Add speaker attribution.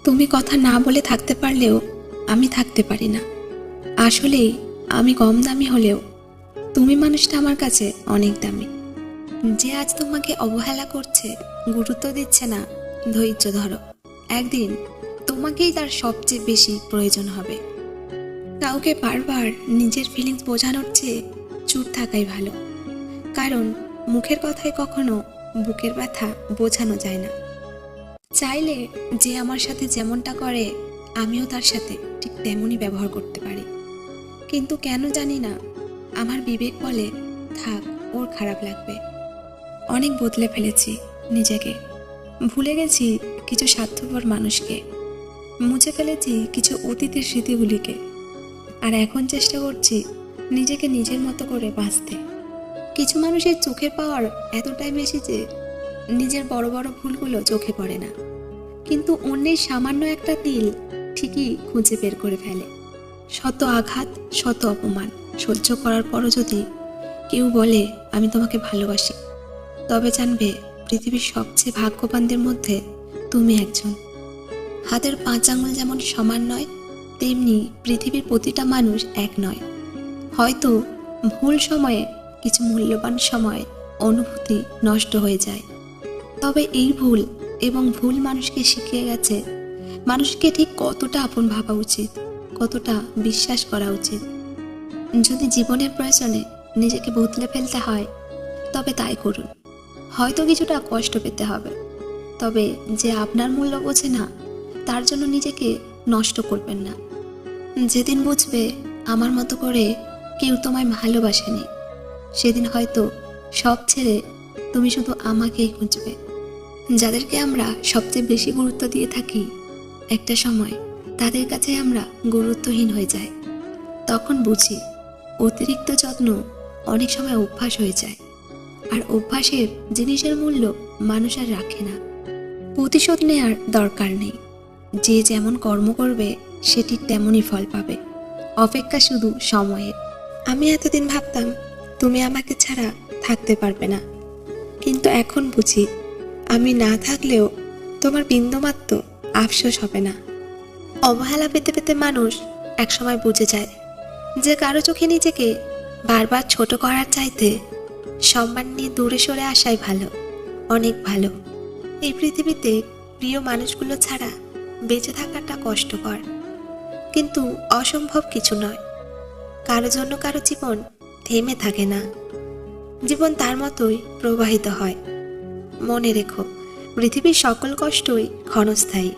Speaker 1: তুমি কথা না বলে থাকতে পারলেও আমি থাকতে পারি না। আসলেই আমি কম দামি হলেও তুমি মানুষটা আমার কাছে অনেক দামি। যে আজ তোমাকে অবহেলা করছে, গুরুত্ব দিচ্ছে না, ধৈর্য ধরো। একদিন তোমাকেই তার সবচেয়ে বেশি প্রয়োজন হবে। কাউকে বারবার নিজের ফিলিংস বোঝানোর চেয়ে চুপ থাকাই ভালো, কারণ মুখের কথায় কখনো বুকের ব্যথা বোঝানো যায় না। চাইলে যে আমার সাথে যেমনটা করে আমিও তার সাথে ঠিক তেমনই ব্যবহার করতে পারি, কিন্তু কেন জানি না আমার বিবেক বলে থাক, ওর খারাপ লাগবে। অনেক বদলে ফেলেছি নিজেকে, ভুলে গেছি কিছু স্বার্থপর মানুষকে, মুছে ফেলেছি কিছু অতীতের স্মৃতিগুলিকে, আর এখন চেষ্টা করছি নিজেকে নিজের মতো করে বাঁচতে। কিছু মানুষের চোখের পাওয়ার এতটাই বেশি যে নিজের বড় বড় ভুলগুলো চোখে পড়ে না, কিন্তু অন্যের সামান্য একটা তিল ঠিকই খুঁজে বের করে ফেলে। শত আঘাত, শত অপমান সহ্য করার পরও যদি কেউ বলে আমি তোমাকে ভালোবাসি, তবে জানবে পৃথিবীর সবচেয়ে ভাগ্যবানদের মধ্যে তুমি একজন। হাতের 5 আঙুল যেমন সমান নয়, তেমনি পৃথিবীর প্রতিটা মানুষ এক নয়। হয়তো ভুল সময়ে কিছু মূল্যবান সময় অনুভূতি নষ্ট হয়ে যায়, তবে এই ভুল এবং ভুল মানুষকে শিখিয়ে গেছে মানুষকে ঠিক কতটা আপন ভাবা উচিত, কতটা বিশ্বাস করা উচিত। যদি জীবনের প্রয়োজনে নিজেকে বদলে ফেলতে হয় তবে তাই করুন। হয়তো কিছুটা কষ্ট পেতে হবে, তবে যে আপনার মূল্য বোঝে না তার জন্য নিজেকে নষ্ট করবেন না। যেদিন বুঝবে আমার মতো করে কেউ তোমায় ভালোবাসেনি, সেদিন হয়তো সব ছেড়ে তুমি শুধু আমাকেই খুঁজবে। যাদেরকে আমরা সবচেয়ে বেশি গুরুত্ব দিয়ে থাকি, একটা সময় তাদের কাছে আমরা গুরুত্বহীন হয়ে যাই। তখন বুঝি অতিরিক্ত যত্ন অনেক সময় অভ্যাস হয়ে যায়, আর অভ্যাসের জিনিসের মূল্য মানুষ আর রাখে না। প্রতিশোধ নেওয়ার দরকার নেই, যে যেমন কর্ম করবে সে ঠিক তেমনই ফল পাবে। অপেক্ষা শুধু সময়ের। আমি এতদিন ভাবতাম তুমি আমাকে ছাড়া থাকতে পারবে না, কিন্তু এখন বুঝি আমি না থাকলেও তোমার বিন্দুমাত্র আফসোস হবে না। অবহেলা পেতে পেতে মানুষ একসময় বুঝে যায় যে কারো চোখে নিজেকে বারবার ছোট করার চাইতে সম্মান নিয়ে দূরে সরে আসাই ভালো, অনেক ভালো। এই পৃথিবীতে প্রিয় মানুষগুলো ছাড়া বেঁচে থাকাটা কষ্টকর, কিন্তু অসম্ভব কিছু নয়। কারো জন্য কারো জীবন থেমে থাকে না, জীবন তার মতোই প্রবাহিত হয়। মনে রেখো, পৃথিবীর সকল কষ্টই ক্ষণস্থায়ী।